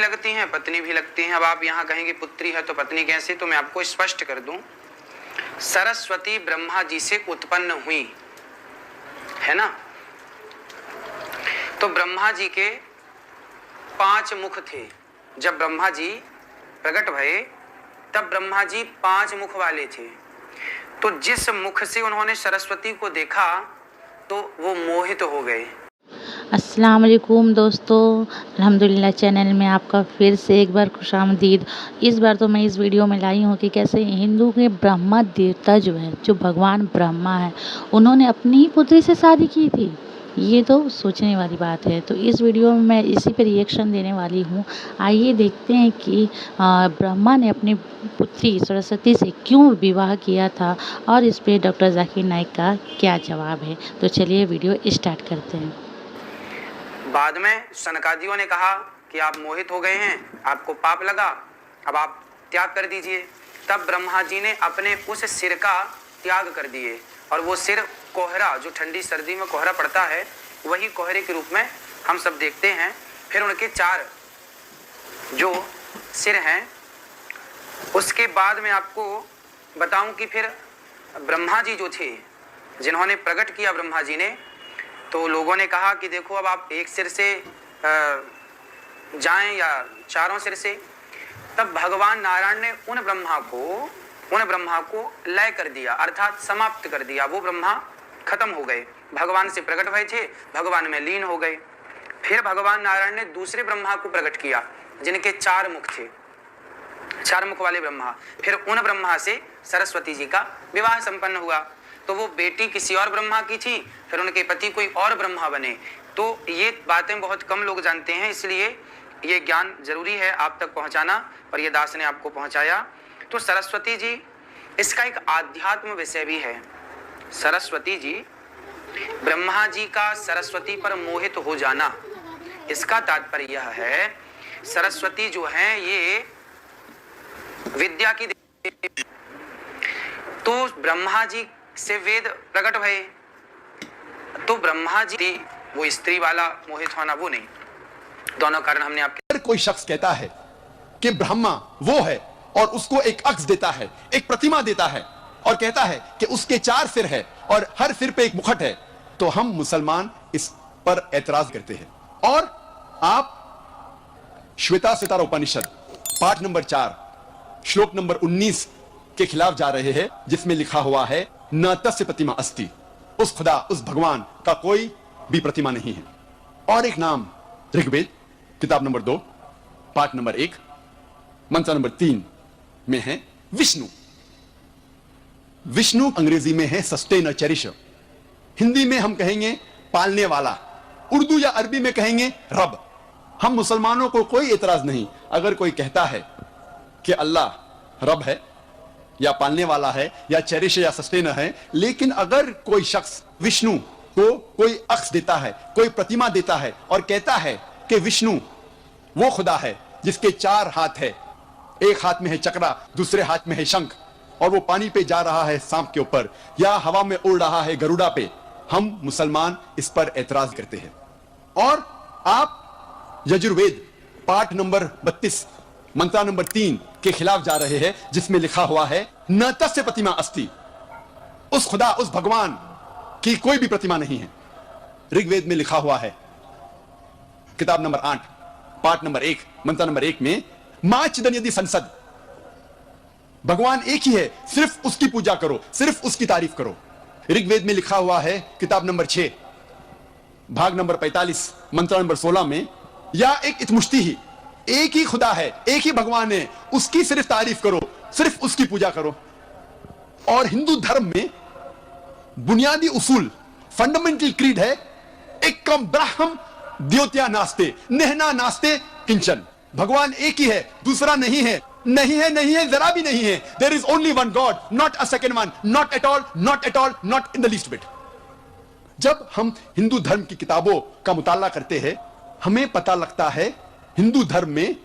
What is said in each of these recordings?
लगती हैं, पत्नी भी लगती हैं। अब आप यहाँ कहेंगे पुत्री है तो पत्नी कैसे, तो मैं आपको स्पष्ट कर दूं। सरस्वती ब्रह्मा जी से उत्पन्न हुई है ना, तो ब्रह्मा जी के 5 मुख थे। जब ब्रह्मा जी प्रकट भये तब ब्रह्मा जी 5 मुख वाले थे। तो जिस मुख से उन्होंने सरस्वती को देखा तो वो मोहित हो गए। अस्सलाम वालेकुम दोस्तों, अल्हम्दुलिल्लाह चैनल में आपका फिर से एक बार खुशामदीद। इस बार तो मैं इस वीडियो में लाई हूँ कि कैसे हिंदू के ब्रह्मा देवता जो है, जो भगवान ब्रह्मा है, उन्होंने अपनी ही पुत्री से शादी की थी। ये तो सोचने वाली बात है। तो इस वीडियो में मैं इसी पे रिएक्शन देने वाली हूँ। आइए देखते हैं कि ब्रह्मा ने अपनी पुत्री सरस्वती से क्यों विवाह किया था और इस पे डॉक्टर जाकिर नाइक का क्या जवाब है। तो चलिए वीडियो स्टार्ट करते हैं। बाद में सनकादियों ने कहा कि आप मोहित हो गए हैं, आपको पाप लगा, अब आप त्याग कर दीजिए। तब ब्रह्मा जी ने अपने उस सिर का त्याग कर दिए और वो सिर कोहरा, जो ठंडी सर्दी में कोहरा पड़ता है, वही कोहरे के रूप में हम सब देखते हैं। फिर उनके 4 जो सिर हैं, उसके बाद में आपको बताऊं कि फिर ब्रह्मा जी जो थे, जिन्होंने प्रकट किया ब्रह्मा जी ने, तो लोगों ने कहा कि देखो अब आप एक सिर से जाएं या 4 सिर से। तब भगवान नारायण ने उन ब्रह्मा को लय कर दिया, अर्थात समाप्त कर दिया। वो ब्रह्मा खत्म हो गए, भगवान से प्रकट भय थे, भगवान में लीन हो गए। फिर भगवान नारायण ने दूसरे ब्रह्मा को प्रकट किया, जिनके 4 मुख थे, 4 मुख वाले ब्रह्मा। फिर उन ब्रह्मा से सरस्वती जी का विवाह संपन्न हुआ। तो वो बेटी किसी और ब्रह्मा की थी, फिर उनके पति कोई और ब्रह्मा बने। तो ये बातें बहुत कम लोग जानते हैं, इसलिए ये ज्ञान जरूरी है आप तक पहुंचाना, और ये दास ने आपको पहुंचाया। तो सरस्वती जी, इसका एक आध्यात्म विषय भी है। सरस्वती जी, ब्रह्मा जी का सरस्वती पर मोहित हो जाना, इसका तात्पर्य यह है, सरस्वती जो है ये विद्या की देवी। तो ब्रह्मा जी से वेद प्रकट भये, तो ब्रह्मा जी वो स्त्री वाला मोहित होना, वो नहीं। दोनों कारण हमने आपके। कोई शख्स कहता है कि ब्रह्मा वो है और उसको एक अक्स देता है, एक प्रतिमा देता है, और कहता है कि उसके 4 सिर है और हर सिर पे एक मुकुट है, तो हम मुसलमान इस पर एतराज करते हैं। और आप श्वेता सितारा उपनिषद पाठ नंबर 4 श्लोक नंबर 19 के खिलाफ जा रहे हैं, जिसमें लिखा हुआ है न तस्य प्रतिमा अस्ति, उस खुदा, उस भगवान का कोई भी प्रतिमा नहीं है। और एक नाम ऋग्वेद किताब नंबर 2 पाठ नंबर 1 मंत्र नंबर 3 में है विष्णु। विष्णु अंग्रेजी में है सस्टेनर, चेरिशर। हिंदी में हम कहेंगे पालने वाला, उर्दू या अरबी में कहेंगे रब। हम मुसलमानों को कोई एतराज नहीं अगर कोई कहता है कि अल्लाह रब है या पालने वाला है या चेरिश या सस्टेनर है, लेकिन अगर कोई शख्स विष्णु को कोई अक्स देता है, कोई प्रतिमा देता है और कहता है कि विष्णु वो खुदा है जिसके 4 हाथ है, एक हाथ में है चक्रा, दूसरे हाथ में है शंख, और वो पानी पे जा रहा है सांप के ऊपर, या हवा में उड़ रहा है गरुड़ा पे, हम मुसलमान इस पर एतराज करते हैं। और आप यजुर्वेद पाठ नंबर 32 मंत्र नंबर 3 के खिलाफ जा रहे हैं, जिसमें लिखा हुआ है न तस्य प्रतिमा अस्ति, उस खुदा, उस भगवान की कोई भी प्रतिमा नहीं है। ऋग्वेद में लिखा हुआ है किताब नंबर 8 पाठ नंबर 1 मंत्र नंबर 1 में माचिदन यदि संसद, भगवान एक ही है, सिर्फ उसकी पूजा करो, सिर्फ उसकी तारीफ करो। ऋग्वेद में लिखा हुआ है किताब नंबर 6 भाग नंबर 45 मंत्र नंबर 16 में, या एक इतमुश्ती ही, एक ही खुदा है, एक ही भगवान है, उसकी सिर्फ तारीफ करो, सिर्फ उसकी पूजा करो। और हिंदू धर्म में बुनियादी उसूल, फंडामेंटल क्रीड है एकम ब्रह्म द्योत्या नास्ते नेहना नास्ते किंचन, भगवान एक ही है, दूसरा नहीं है, नहीं है, नहीं है, जरा भी नहीं है। There is only one God, not a second one, not at all, not at all, not in the least bit. जब हम हिंदू धर्म की किताबों का मुताला करते हैं, हमें पता लगता है हिंदू धर्म में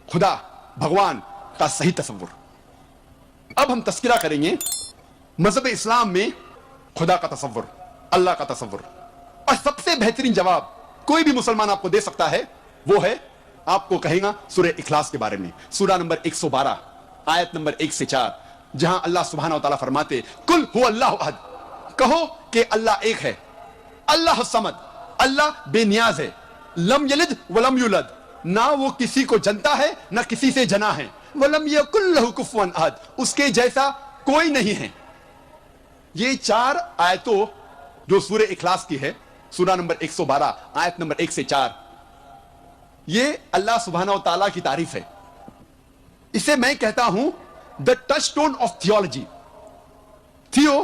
खुदा, भगवान का सही तस्वुर। अब हम तस्करा करेंगे मजहब इस्लाम में खुदा का तस्वुर, अल्लाह का तस्वुर। और सबसे बेहतरीन जवाब कोई भी मुसलमान आपको दे सकता है वो है आपको कहेगा सूरह इखलास के बारे में, सूरा नंबर 112 आयत नंबर 1 से 4, जहां अल्लाह सुब्हानहू व तआला फरमाते कुल हु अल्लाहु अहद, कहो कि अल्लाह एक है, अल्लाह समद, अल्लाह बेनियाज है, लम यलिद वलम यूलद, ना वो किसी को जनता है ना किसी से जना है, वलम यकुल लहू कुफुवन अहद, उसके जैसा कोई नहीं है। ये 4 आयतों जो सूरह इखलास की है, सूरा नंबर 112 आयत नंबर 1 से 4, ये अल्लाह सुब्हानहू व तआला की तारीफ है। इसे मैं कहता हूं द टचस्टोन ऑफ थियोलॉजी। थियो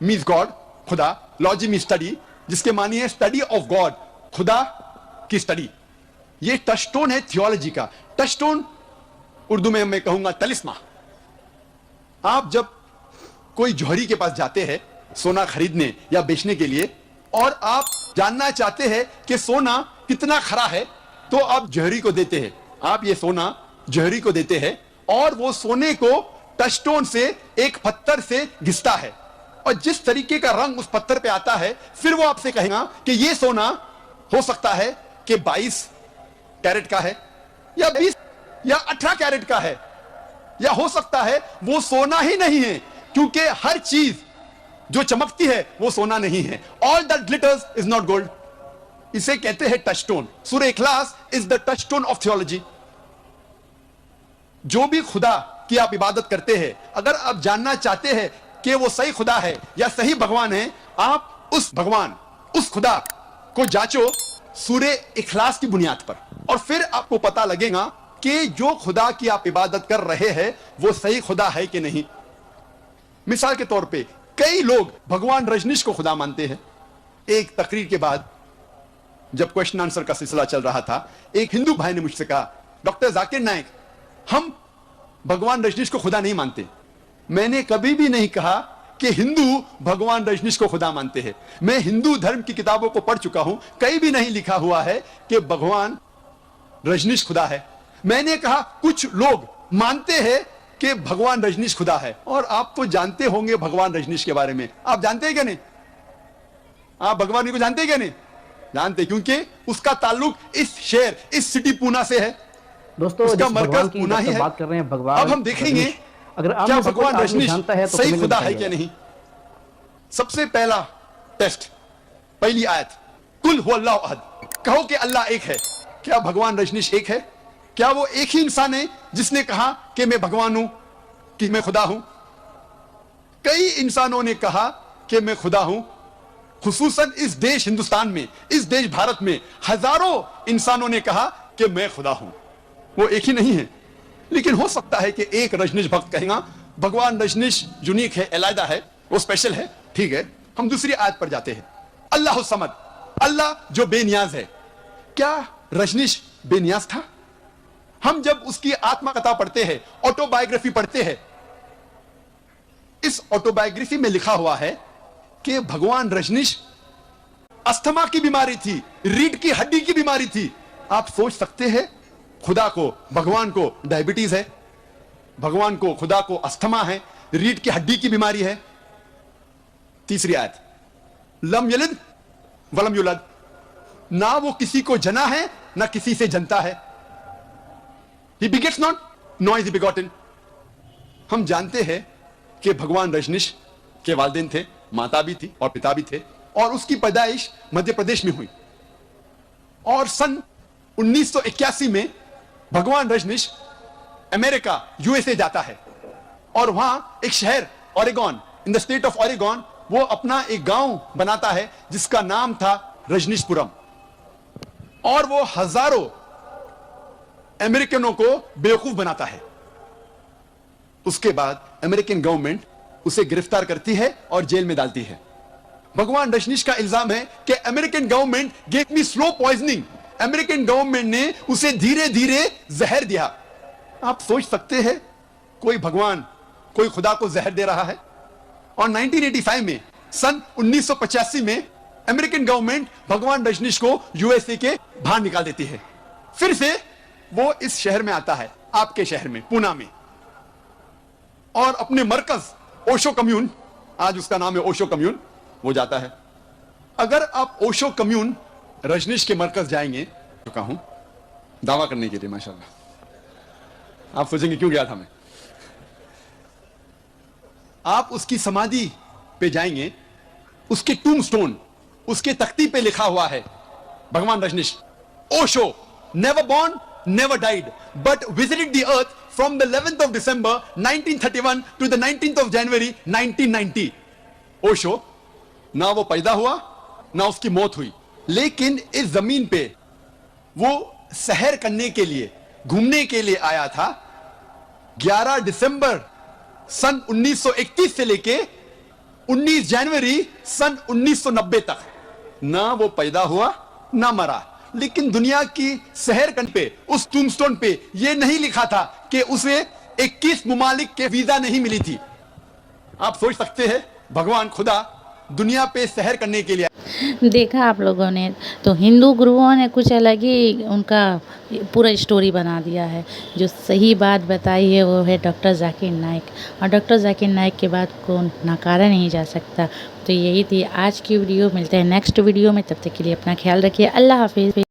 मीन्स गॉड, खुदा, लॉजी मीन्स स्टडी, जिसके मानी है स्टडी ऑफ गॉड, खुदा की स्टडी। ये टचस्टोन है थियोलॉजी का। टचस्टोन उर्दू में मैं कहूंगा तलिस्मा। आप जब कोई जौहरी के पास जाते हैं सोना खरीदने या बेचने के लिए, और आप जानना चाहते हैं कि सोना कितना खरा है, तो आप जौहरी को देते हैं, आप ये सोना जौहरी को देते हैं, और वो सोने को टचस्टोन से एक पत्थर से घिसता है, और जिस तरीके का रंग उस पत्थर पे आता है, फिर वो आपसे कहेगा कि ये सोना हो सकता है कि 22 कैरेट का है, या 20 या 18 कैरेट का है, या हो सकता है वो सोना ही नहीं है, क्योंकि हर चीज जो चमकती है वो सोना नहीं है। All that glitters is not gold. इसे कहते हैं टचस्टोन। सूरह इखलास is the touchstone of theology. जो भी खुदा की आप इबादत करते हैं, अगर आप जानना चाहते हैं कि वो सही खुदा है या सही भगवान है, आप उस भगवान, उस खुदा को जांचो सूरह इखलास की बुनियाद पर, और फिर आपको पता लगेगा कि जो खुदा की आप इबादत कर रहे हैं वो सही खुदा है कि नहीं। मिसाल के तौर पे कई लोग भगवान रजनीश को खुदा मानते हैं। एक तकरीर के बाद जब क्वेश्चन आंसर का सिलसिला चल रहा था, एक हिंदू भाई ने मुझसे कहा, डॉक्टर जाकिर नाइक, हम भगवान रजनीश को खुदा नहीं मानते। मैंने कभी भी नहीं कहा कि हिंदू भगवान रजनीश को खुदा मानते हैं। मैं हिंदू धर्म की किताबों को पढ़ चुका हूं, कहीं भी नहीं लिखा हुआ है कि भगवान रजनीश खुदा है। मैंने कहा कुछ लोग मानते हैं कि भगवान रजनीश खुदा है, और आप तो जानते होंगे भगवान रजनीश के बारे में। आप जानते हैं क्या नहीं? आप भगवान जी को जानते हैं क्या नहीं? जानते, क्योंकि उसका ताल्लुक इस शहर, इस सिटी पूना से है। दोस्तों, उसका जिस मरकज भगवान की पूना ही है। बात कर रहे हैं, भगवान अब हम देखेंगे अगर आप क्या में से कोई भगवान आदमी रजनीश जानता है तो सही कमेंट में खुदा है बताइए। क्या नहीं। सबसे पहला टेस्ट, पहली आयत, कुल हु अल्लाहु अहद, कहो कि अल्लाह एक है। क्या भगवान रजनीश एक है? क्या वो एक ही इंसान है जिसने कहा कि मैं भगवान हूं, कि मैं खुदा हूं? कई इंसानों ने कहा कि मैं खुदा हूं। खुसूसन इस देश हिंदुस्तान में, इस देश भारत में हजारों इंसानों ने कहा कि मैं खुदा हूं। वो एक ही नहीं है, लेकिन हो सकता है कि एक रजनीश भक्त कहेगा भगवान रजनीश यूनिक है, अलग है, वो स्पेशल है। ठीक है, हम दूसरी आयत पर जाते हैं। अल्लाह समद, अल्लाह जो बेनियाज है। क्या रजनीश बेनियाज था? हम जब उसकी आत्मकथा पढ़ते हैं, ऑटोबायोग्राफी पढ़ते हैं, इस ऑटोबायोग्राफी में लिखा हुआ है कि भगवान रजनीश अस्थमा की बीमारी थी, रीढ़ की हड्डी की बीमारी थी। आप सोच सकते हैं, खुदा को, भगवान को डायबिटीज है, भगवान को, खुदा को अस्थमा है, रीढ़ की हड्डी की बीमारी है। तीसरी आयत, लम यलिद वलम युलद, ना वो किसी को जना है ना किसी से जनता है। He begets not, nor is he begotten. हम जानते हैं कि भगवान रजनीश के वालिदैन थे, माता भी थी और पिता भी थे, और उसकी पैदाइश मध्य प्रदेश में हुई। और सन 1981 में भगवान रजनीश अमेरिका, यूएसए जाता है, और वहां एक शहर Oregon, in the state of Oregon, वो अपना एक गांव बनाता है जिसका नाम था रजनीशपुरम, और वो हजारों अमेरिकनों को बेवकूफ बनाता है। उसके बाद अमेरिकन गवर्नमेंट उसे गिरफ्तार करती है और जेल में डालती है। भगवान रजनीश का इल्जाम है कि American government gave me slow poisoning, American government ने उसे धीरे धीरे जहर दिया। आप सोच सकते हैं कोई भगवान, कोई खुदा को जहर दे रहा है। और 1985 में, सन 1985 में अमेरिकन गवर्नमेंट भगवान रजनीश को यूएसए के बाहर निकाल देती है। फिर से वो इस शहर में आता है, आपके शहर में, पूना में, और अपने मरकज ओशो कम्यून, आज उसका नाम है ओशो कम्यून, वो जाता है। अगर आप ओशो कम्यून रजनीश के मरकज जाएंगे, चुका हूं, दावा करने के लिए। माशाल्लाह। आप सोचेंगे क्यों गया था मैं। आप उसकी समाधि पे जाएंगे, उसके टूमस्टोन, उसके तख्ती पे लिखा हुआ है, भगवान Rajneesh, Osho never born never died but visited the earth from the 11th of December 1931 to the 19th of January 1990। Osho ना वो पैदा हुआ ना उसकी मौत हुई, लेकिन इस जमीन पे वो सैर करने के लिए, घूमने के लिए आया था। 11 दिसंबर सन 1931 से लेके 19 जनवरी सन 1990 तक ना वो पैदा हुआ ना मरा, लेकिन दुनिया की सैर करने पे उस टूमस्टोन पे ये नहीं लिखा था कि उसे 21 मुमालिक के वीजा नहीं मिली थी। आप सोच सकते हैं भगवान खुदा दुनिया पे सैर करने के लिए। देखा आप लोगों ने, तो हिंदू गुरुओं ने कुछ अलग ही उनका पूरा स्टोरी बना दिया है। जो सही बात बताई है वो है डॉक्टर जाकिर नाइक, और डॉक्टर जाकिर नाइक के बाद को नकारा नहीं जा सकता। तो यही थी आज की वीडियो। मिलते हैं नेक्स्ट वीडियो में, तब तक के लिए अपना ख्याल रखिए। अल्लाह हाफिज़।